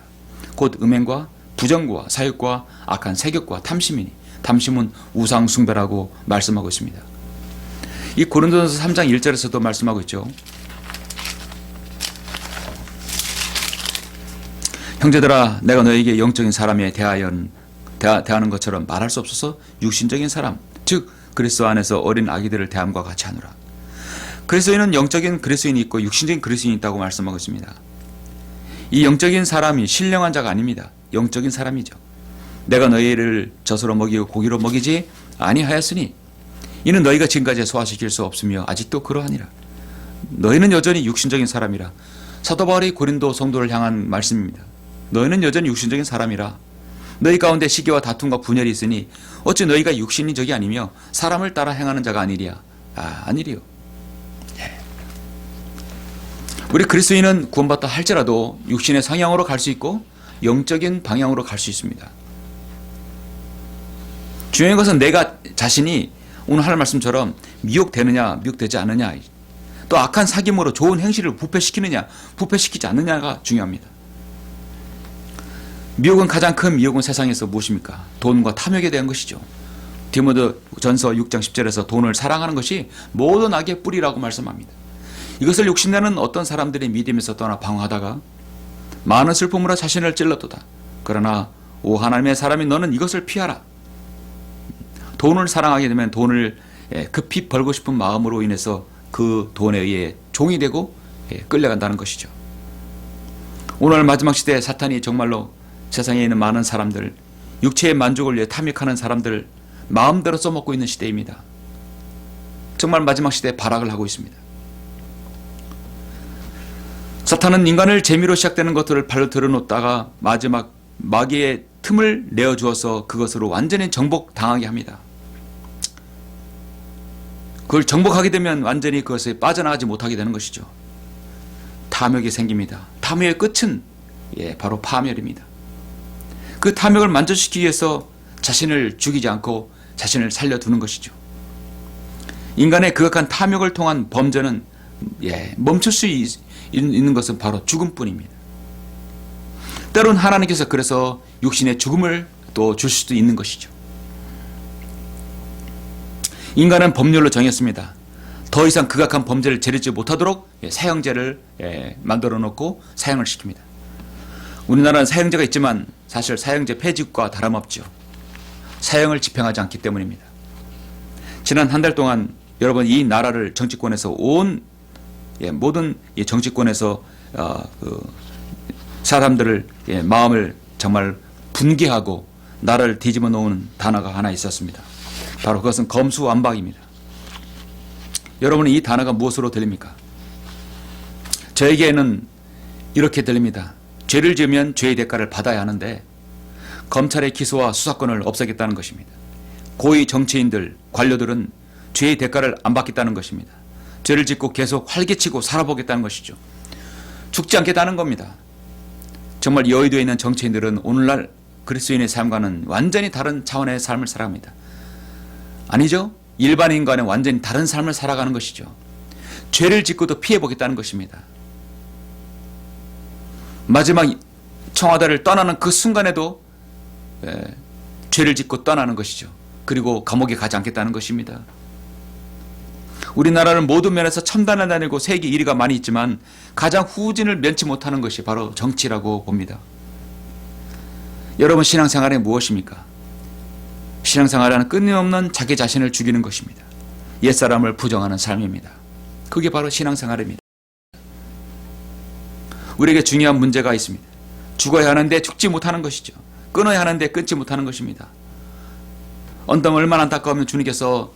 곧 음행과 부정과 사욕과 악한 세욕과 탐심이니 탐심은 우상 숭배라고 말씀하고 있습니다. 이 고린도전서 3장 1절에서도 말씀하고 있죠. 형제들아 내가 너에게 영적인 사람에 대하는 것처럼 말할 수 없어서 육신적인 사람 즉 그리스도 안에서 어린 아기들을 대함과 같이 하노라. 그리스도인은 영적인 그리스도인이 있고 육신적인 그리스도인이 있다고 말씀하고 있습니다. 이 영적인 사람이 신령한 자가 아닙니다. 영적인 사람이죠. 내가 너희를 젖으로 먹이고 고기로 먹이지 아니하였으니 이는 너희가 지금까지 소화시킬 수 없으며 아직도 그러하니라. 너희는 여전히 육신적인 사람이라. 사도 바울이 고린도 성도를 향한 말씀입니다. 너희는 여전히 육신적인 사람이라. 너희 가운데 시기와 다툼과 분열이 있으니 어찌 너희가 육신이 적이 아니며 사람을 따라 행하는 자가 아니랴. 아니리요. 우리 그리스도인은 구원받다 할지라도 육신의 성향으로 갈 수 있고 영적인 방향으로 갈 수 있습니다. 중요한 것은 내가 자신이 오늘 하는 말씀처럼 미혹되느냐 미혹되지 않느냐, 또 악한 사귐으로 좋은 행실을 부패시키느냐 부패시키지 않느냐가 중요합니다. 미혹은 가장 큰 미혹은 세상에서 무엇입니까? 돈과 탐욕에 대한 것이죠. 디모데전서 6장 10절에서 돈을 사랑하는 것이 모든 악의 뿌리라고 말씀합니다. 이것을 욕심내는 어떤 사람들이 믿음에서 떠나 방황하다가 많은 슬픔으로 자신을 찔렀도다. 그러나 오 하나님의 사람이 너는 이것을 피하라. 돈을 사랑하게 되면 돈을 급히 벌고 싶은 마음으로 인해서 그 돈에 의해 종이 되고 끌려간다는 것이죠. 오늘 마지막 시대에 사탄이 정말로 세상에 있는 많은 사람들, 육체의 만족을 위해 탐욕하는 사람들 마음대로 써먹고 있는 시대입니다. 정말 마지막 시대에 발악을 하고 있습니다. 사탄은 인간을 재미로 시작되는 것들을 발로 들어놓다가 마지막 마귀의 틈을 내어주어서 그것으로 완전히 정복당하게 합니다. 그걸 정복하게 되면 완전히 그것에 빠져나가지 못하게 되는 것이죠. 탐욕이 생깁니다. 탐욕의 끝은 바로 파멸입니다. 그 탐욕을 만족시키기 위해서 자신을 죽이지 않고 자신을 살려두는 것이죠. 인간의 그악한 탐욕을 통한 범죄는 멈출 수 있는 것은 바로 죽음뿐입니다. 때론 하나님께서 그래서 육신의 죽음을 또 줄 수도 있는 것이죠. 인간은 법률로 정했습니다. 더 이상 극악한 범죄를 저지르지 못하도록 사형제를 만들어 놓고 사형을 시킵니다. 우리나라는 사형제가 있지만 사실 사형제 폐지과 다름없죠. 사형을 집행하지 않기 때문입니다. 지난 한 달 동안 여러분 이 나라를 정치권에서 모든 정치권에서 사람들을 마음을 정말 분개하고 나를 뒤집어 놓은 단어가 하나 있었습니다. 바로 그것은 검수완박입니다. 여러분은 이 단어가 무엇으로 들립니까? 저에게는 이렇게 들립니다. 죄를 지으면 죄의 대가를 받아야 하는데 검찰의 기소와 수사권을 없애겠다는 것입니다. 고위 정치인들, 관료들은 죄의 대가를 안 받겠다는 것입니다. 죄를 짓고 계속 활개치고 살아보겠다는 것이죠. 죽지 않겠다는 겁니다. 정말 여의도에 있는 정치인들은 오늘날 그리스도인의 삶과는 완전히 다른 차원의 삶을 살아갑니다. 아니죠? 일반인과는 완전히 다른 삶을 살아가는 것이죠. 죄를 짓고도 피해보겠다는 것입니다. 마지막 청와대를 떠나는 그 순간에도 죄를 짓고 떠나는 것이죠. 그리고 감옥에 가지 않겠다는 것입니다. 우리나라는 모든 면에서 첨단에 다니고 세계 1위가 많이 있지만 가장 후진을 면치 못하는 것이 바로 정치라고 봅니다. 여러분 신앙생활이 무엇입니까? 신앙생활은 끊임없는 자기 자신을 죽이는 것입니다. 옛사람을 부정하는 삶입니다. 그게 바로 신앙생활입니다. 우리에게 중요한 문제가 있습니다. 죽어야 하는데 죽지 못하는 것이죠. 끊어야 하는데 끊지 못하는 것입니다. 언덕 얼마나 안타까우면 주님께서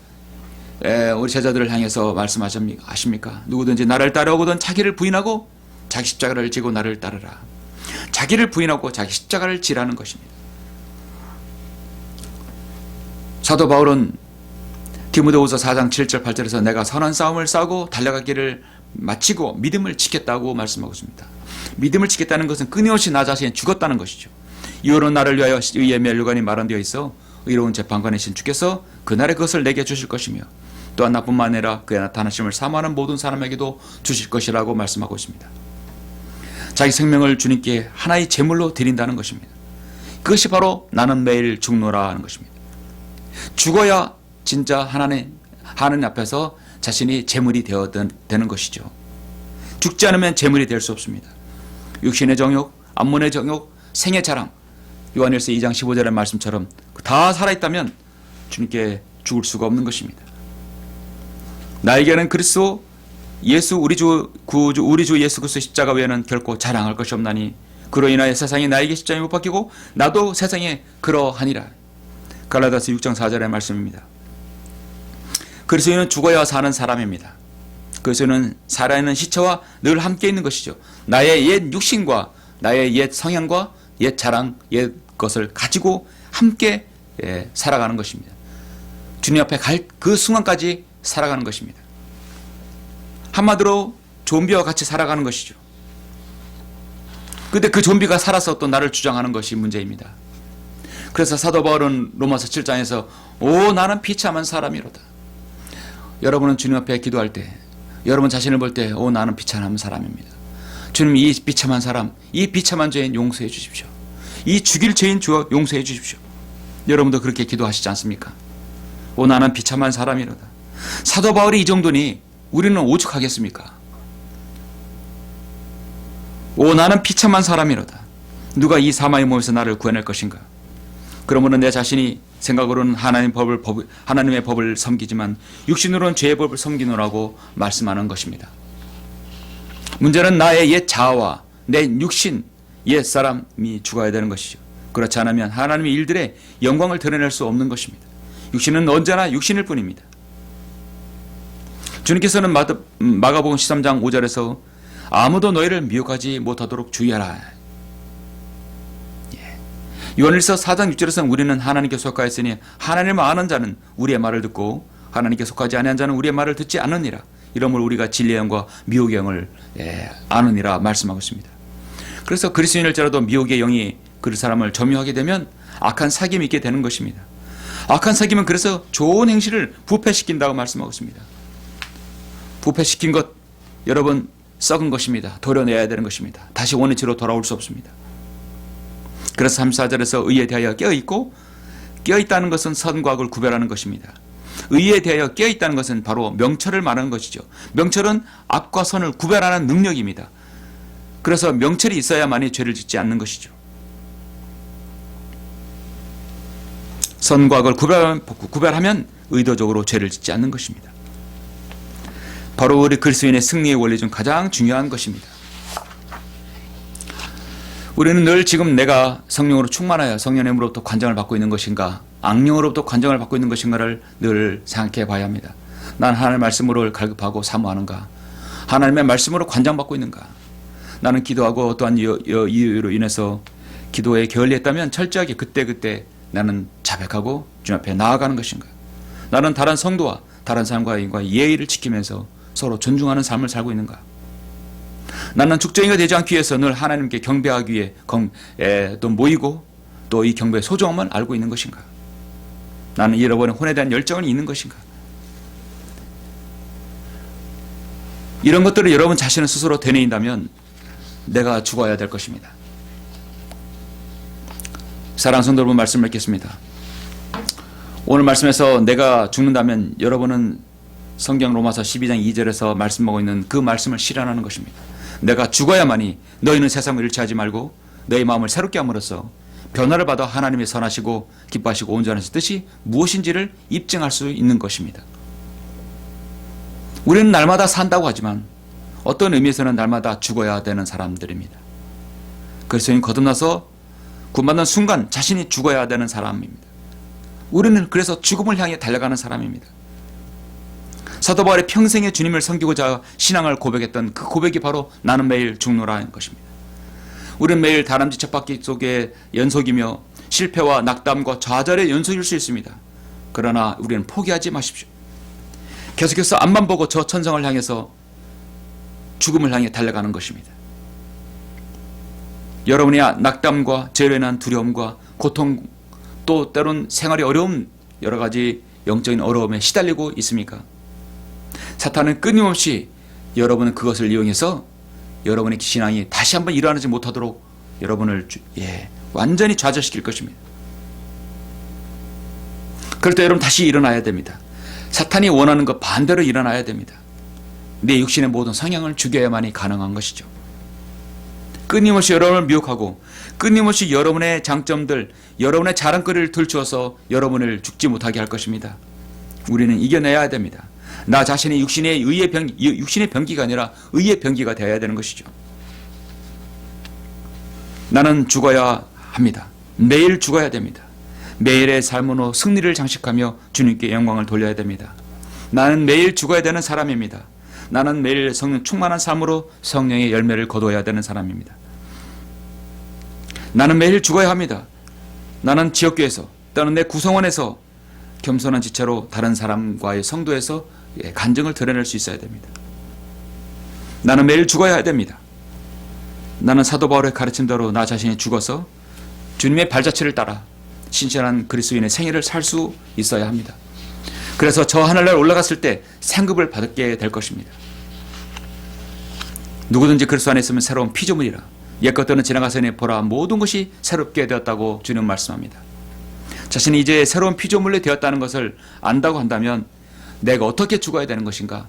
우리 제자들을 향해서 말씀하십니까? 누구든지 나를 따라오거든 자기를 부인하고 자기 십자가를 지고 나를 따르라. 자기를 부인하고 자기 십자가를 지라는 것입니다. 사도 바울은 디모데후서 4장 7절 8절에서 내가 선한 싸움을 싸우고 달려가기를 마치고 믿음을 지켰다고 말씀하고 있습니다. 믿음을 지켰다는 것은 끊임없이 나 자신이 죽었다는 것이죠. 이후로 나를 위하여 의의 멸류관이 마련되어 있어 의로운 재판관이신 주께서 그날에 그것을 내게 주실 것이며 또한 나뿐만 아니라 그의 나타나심을 사모하는 모든 사람에게도 주실 것이라고 말씀하고 있습니다. 자기 생명을 주님께 하나의 제물로 드린다는 것입니다. 그것이 바로 나는 매일 죽노라 하는 것입니다. 죽어야 진짜 하나님 앞에서 자신이 제물이 되는 것이죠. 죽지 않으면 제물이 될 수 없습니다. 육신의 정욕, 안몬의 정욕, 생의 자랑, 요한일서 2장 15절의 말씀처럼 다 살아있다면 주님께 죽을 수가 없는 것입니다. 나에게는 그리스도 예수 우리 주 예수 그리스도 십자가 외에는 결코 자랑할 것이 없나니 그로 인하여 세상이 나에게 십자가에 못 박히고 나도 세상에 그러하니라. 갈라디아서 6장 4절의 말씀입니다. 그리스도인은 죽어야 사는 사람입니다. 그리스도인은 살아있는 시체와 늘 함께 있는 것이죠. 나의 옛 육신과 나의 옛 성향과 옛 자랑, 옛 것을 가지고 함께 살아가는 것입니다. 주님 앞에 갈 그 순간까지 살아가는 것입니다. 한마디로 좀비와 같이 살아가는 것이죠. 그런데 그 좀비가 살아서 또 나를 주장하는 것이 문제입니다. 그래서 사도 바울은 로마서 7장에서 오 나는 비참한 사람이로다. 여러분은 주님 앞에 기도할 때 여러분 자신을 볼 때 오 나는 비참한 사람입니다. 주님 이 비참한 사람, 이 비참한 죄인 용서해 주십시오. 이 죽일 죄인 주어 용서해 주십시오. 여러분도 그렇게 기도하시지 않습니까? 오 나는 비참한 사람이로다. 사도 바울이 이 정도니 우리는 오죽하겠습니까? 오 나는 비참한 사람이로다. 누가 이 사마의 몸에서 나를 구해낼 것인가? 그러므로 내 자신이 생각으로는 하나님의 법을 섬기지만 육신으로는 죄의 법을 섬기노라고 말씀하는 것입니다. 문제는 나의 옛 자아와 내 육신, 옛 사람이 죽어야 되는 것이죠. 그렇지 않으면 하나님의 일들의 영광을 드러낼 수 없는 것입니다. 육신은 언제나 육신일 뿐입니다. 주님께서는 마가복음 13장 5절에서 아무도 너희를 미혹하지 못하도록 주의하라. 요한일서 4장 6절에서는 우리는 하나님께 속하였으니 하나님을 아는 자는 우리의 말을 듣고 하나님께 속하지 아니한 자는 우리의 말을 듣지 않느니라. 이러므로 우리가 진리의 영과 미혹의 영을 아느니라 말씀하고 있습니다. 그래서 그리스도인일지라도 미혹의 영이 그 사람을 점유하게 되면 악한 사귐이 있게 되는 것입니다. 악한 사귐은 그래서 좋은 행실을 부패시킨다고 말씀하고 있습니다. 부패시킨 것 여러분 썩은 것입니다. 도려내야 되는 것입니다. 다시 원위치로 돌아올 수 없습니다. 그래서 34절에서 의에 대하여 깨어있고 깨어있다는 것은 선과 악을 구별하는 것입니다. 의에 대하여 깨어있다는 것은 바로 명철을 말하는 것이죠. 명철은 악과 선을 구별하는 능력입니다. 그래서 명철이 있어야만이 죄를 짓지 않는 것이죠. 선과 악을 구별하면 의도적으로 죄를 짓지 않는 것입니다. 바로 우리 그리스도인의 승리의 원리 중 가장 중요한 것입니다. 우리는 늘 지금 내가 성령으로 충만하여 성령의 힘으로부터 관장을 받고 있는 것인가, 악령으로부터 관장을 받고 있는 것인가를 늘 생각해 봐야 합니다. 난 하나님의 말씀으로 갈급하고 사모하는가? 하나님의 말씀으로 관장받고 있는가? 나는 기도하고 어떠한 이유로 인해서 기도에 게을리했다면 철저하게 그때그때 나는 자백하고 주님 앞에 나아가는 것인가? 나는 다른 성도와 다른 사람과의 예의를 지키면서 서로 존중하는 삶을 살고 있는가? 나는 죽정이가 되지 않기 위해서 늘 하나님께 경배하기 위해 또 모이고 또 이 경배의 소중함을 알고 있는 것인가? 나는 잃어버린 혼에 대한 열정이 있는 것인가? 이런 것들을 여러분 자신을 스스로 되뇌인다면 내가 죽어야 될 것입니다. 사랑하는 성도 여러분, 말씀을 읽겠습니다. 오늘 말씀에서 내가 죽는다면 여러분은 성경 로마서 12장 2절에서 말씀하고 있는 그 말씀을 실현하는 것입니다. 내가 죽어야만이 너희는 세상을 잃지 말고 너희 마음을 새롭게 함으로써 변화를 받아 하나님의 선하시고 기뻐하시고 온전하신 뜻이 무엇인지를 입증할 수 있는 것입니다. 우리는 날마다 산다고 하지만 어떤 의미에서는 날마다 죽어야 되는 사람들입니다. 그리스도인 거듭나서 구원받는 순간 자신이 죽어야 되는 사람입니다. 우리는 그래서 죽음을 향해 달려가는 사람입니다. 사도 바울이 평생에 주님을 섬기고자 신앙을 고백했던 그 고백이 바로 나는 매일 죽노라는 것입니다. 우리는 매일 다람쥐 쳇바퀴 속에 연속이며 실패와 낙담과 좌절의 연속일 수 있습니다. 그러나 우리는 포기하지 마십시오. 계속해서 앞만 보고 저 천성을 향해서 죽음을 향해 달려가는 것입니다. 여러분이 낙담과 죄로 인한 두려움과 고통, 또 때론 생활의 어려움, 여러 가지 영적인 어려움에 시달리고 있습니까? 사탄은 끊임없이 여러분은 그것을 이용해서 여러분의 신앙이 다시 한번 일어나지 못하도록 여러분을 완전히 좌절시킬 것입니다. 그럴 때 여러분 다시 일어나야 됩니다. 사탄이 원하는 것 반대로 일어나야 됩니다. 내 육신의 모든 성향을 죽여야만이 가능한 것이죠. 끊임없이 여러분을 미혹하고 끊임없이 여러분의 장점들, 여러분의 자랑거리를 들추어서 여러분을 죽지 못하게 할 것입니다. 우리는 이겨내야 됩니다. 나 자신이 육신의 병기가 아니라 의의 병기가 되어야 되는 것이죠. 나는 죽어야 합니다. 매일 죽어야 됩니다. 매일의 삶으로 승리를 장식하며 주님께 영광을 돌려야 됩니다. 나는 매일 죽어야 되는 사람입니다. 나는 매일 성령 충만한 삶으로 성령의 열매를 거둬야 되는 사람입니다. 나는 매일 죽어야 합니다. 나는 지역교회에서 또는 내 구성원에서 겸손한 지체로 다른 사람과의 성도에서 간증을 드러낼 수 있어야 됩니다. 나는 매일 죽어야 됩니다. 나는 사도 바울의 가르침대로 나 자신이 죽어서 주님의 발자취를 따라 신실한 그리스도인의 생애를 살 수 있어야 합니다. 그래서 저 하늘날 올라갔을 때 상급을 받게 될 것입니다. 누구든지 그리스도 안에 있으면 새로운 피조물이라 옛 것들은 지나가서니 보라 모든 것이 새롭게 되었다고 주님 말씀합니다. 자신이 이제 새로운 피조물이 되었다는 것을 안다고 한다면 내가 어떻게 죽어야 되는 것인가,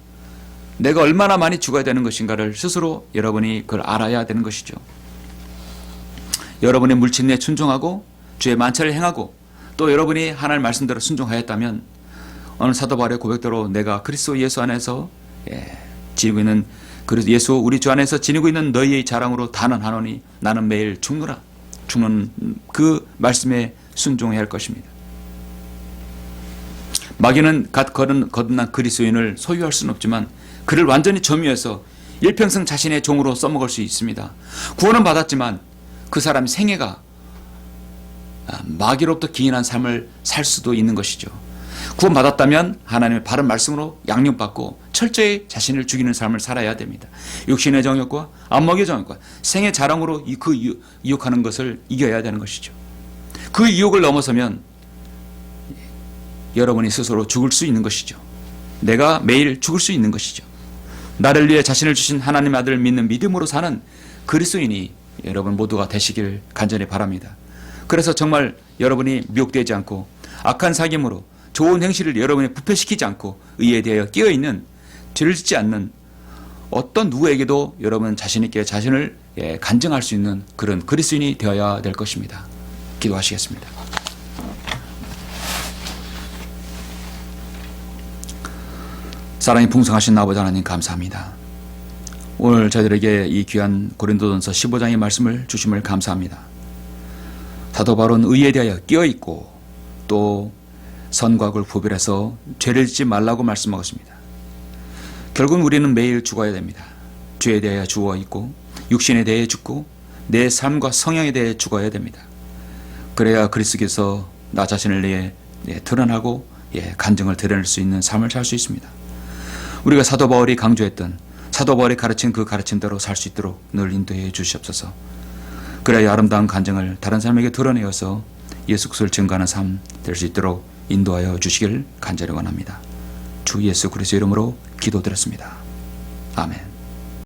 내가 얼마나 많이 죽어야 되는 것인가를 스스로 여러분이 그걸 알아야 되는 것이죠. 여러분의 물친에 순종하고 주의 만찬을 행하고 또 여러분이 하나님 말씀대로 순종하였다면 오늘 사도 바울의 고백대로 내가 그리스도 예수 안에서 지니고 있는 예수 우리 주 안에서 지니고 있는 너희의 자랑으로 단언하노니 나는 매일 죽노라. 죽는 그 말씀에 순종해야 할 것입니다. 마귀는 갓 거듭난 그리스도인을 소유할 수는 없지만 그를 완전히 점유해서 일평생 자신의 종으로 써먹을 수 있습니다. 구원은 받았지만 그 사람의 생애가 마귀로부터 기인한 삶을 살 수도 있는 것이죠. 구원받았다면 하나님의 바른 말씀으로 양육받고 철저히 자신을 죽이는 삶을 살아야 됩니다. 육신의 정욕과 안목의 정욕과 생의 자랑으로 그 유혹하는 것을 이겨야 되는 것이죠. 그 유혹을 넘어서면 여러분이 스스로 죽을 수 있는 것이죠. 내가 매일 죽을 수 있는 것이죠. 나를 위해 자신을 주신 하나님의 아들을 믿는 믿음으로 사는 그리스도인이 여러분 모두가 되시길 간절히 바랍니다. 그래서 정말 여러분이 미혹되지 않고 악한 사귐으로 좋은 행실을 여러분이 부패시키지 않고 의에 대하여 끼어있는 죄를 짓지 않는 어떤 누구에게도 여러분 자신 있게 자신을 간증할 수 있는 그런 그리스도인이 되어야 될 것입니다. 기도하시겠습니다. 사랑이 풍성하신 아버지 하나님 감사합니다. 오늘 저희들에게 이 귀한 고린도전서 15장의 말씀을 주심을 감사합니다. 사도 바울은 의에 대하여 끼어있고 또 선과 악을 구별해서 죄를 짓지 말라고 말씀하고 있습니다. 결국은 우리는 매일 죽어야 됩니다. 죄에 대하여 죽어있고 육신에 대해 죽고 내 삶과 성향에 대해 죽어야 됩니다. 그래야 그리스도께서 나 자신을 위해 드러나고 간증을 드러낼 수 있는 삶을 살 수 있습니다. 우리가 사도 바울이 강조했던 사도 바울이 가르친 그 가르침대로 살 수 있도록 늘 인도해 주시옵소서. 그래야 아름다운 간증을 다른 사람에게 드러내어서 예수 그리스도를 증거하는 삶 될 수 있도록 인도하여 주시길 간절히 원합니다. 주 예수 그리스도 이름으로 기도드렸습니다. 아멘.